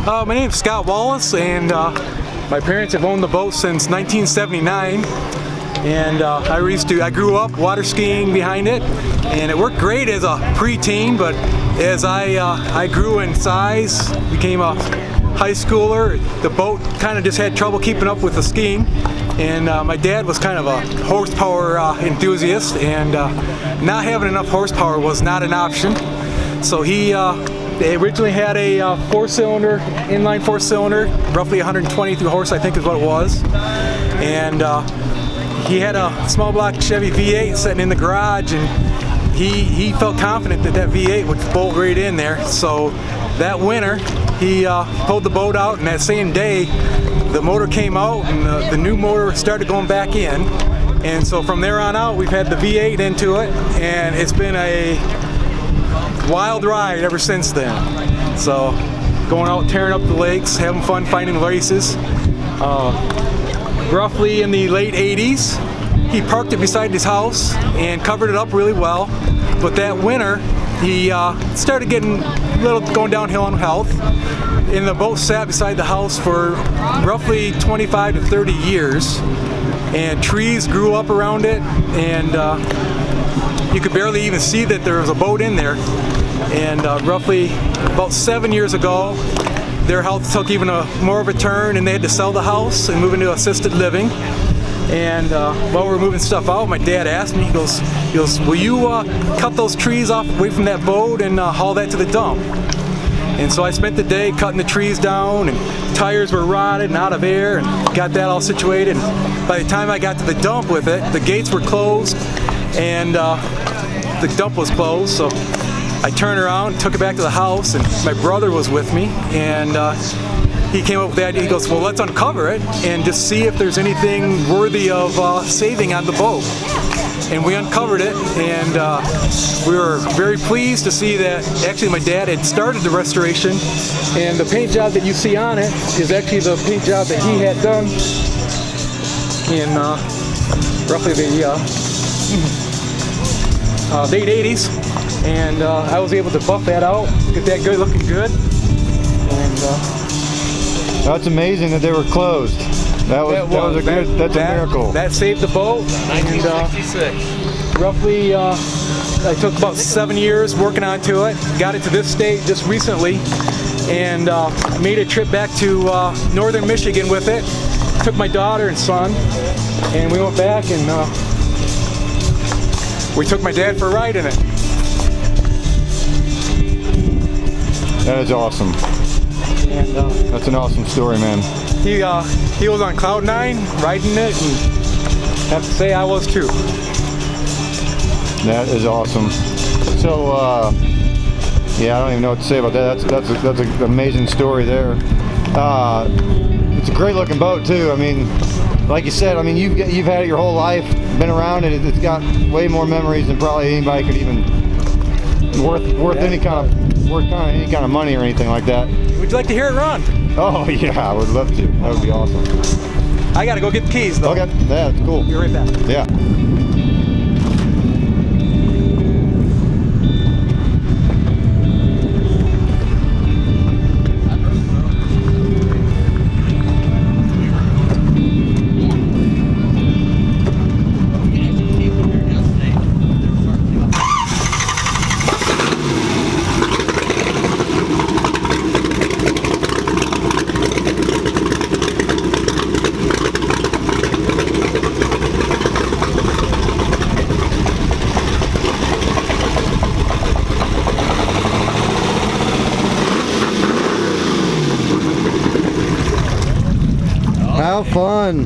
My name's Scott Wallace, and my parents have owned the boat since 1979. And I grew up water skiing behind it, and it worked great as a preteen. But as I grew in size, became a high schooler, the boat kind of just had trouble keeping up with the skiing. And my dad was kind of a horsepower enthusiast, and not having enough horsepower was not an option. So they originally had a inline four-cylinder, roughly 122 horse, I think is what it was. And he had a small block Chevy V8 sitting in the garage, and he felt confident that V8 would bolt right in there. So that winter, he pulled the boat out, and that same day, the motor came out, and the new motor started going back in. And so from there on out, we've had the V8 into it, and it's been a wild ride ever since then. So going out, tearing up the lakes, having fun, finding races. Roughly in the late 80s, he parked it beside his house and covered it up really well. But that winter, he started getting going downhill on health. And the boat sat beside the house for roughly 25 to 30 years. And trees grew up around it, and you could barely even see that there was a boat in there. And roughly about 7 years ago, their health took even more of a turn, and they had to sell the house and move into assisted living. And while we were moving stuff out, my dad asked me, he goes, will you cut those trees off away from that boat and haul that to the dump? And so I spent the day cutting the trees down, and tires were rotted and out of air, and got that all situated. And by the time I got to the dump with it, the gates were closed, and the dump was closed. So I turned around, took it back to the house, and my brother was with me, and he came up with the idea. He goes, well, let's uncover it and just see if there's anything worthy of saving on the boat. And we uncovered it, and we were very pleased to see that actually my dad had started the restoration, and the paint job that you see on it is actually the paint job that he had done in roughly the late 80s. And I was able to buff that out, get that good, looking good. And that's amazing that they were closed. That's a miracle. That saved the boat. 1966. And, roughly, I took about 7 years working onto it. Got it to this state just recently, and made a trip back to northern Michigan with it. Took my daughter and son, and we went back, and we took my dad for a ride in it. That is awesome. And that's an awesome story, man. He was on cloud 9 riding it, and I have to say I was too. That is awesome. So yeah, I don't even know what to say about that. That's an amazing story there. It's a great looking boat too. I mean, like you said, I mean you've had it your whole life, been around it. It's got way more memories than probably anybody could even worth any kind of money or anything like that. Would you like to hear it run? Oh yeah, I would love to. That would be awesome. I gotta go get the keys though. Okay, yeah, that's cool. Be right back. Yeah. How fun!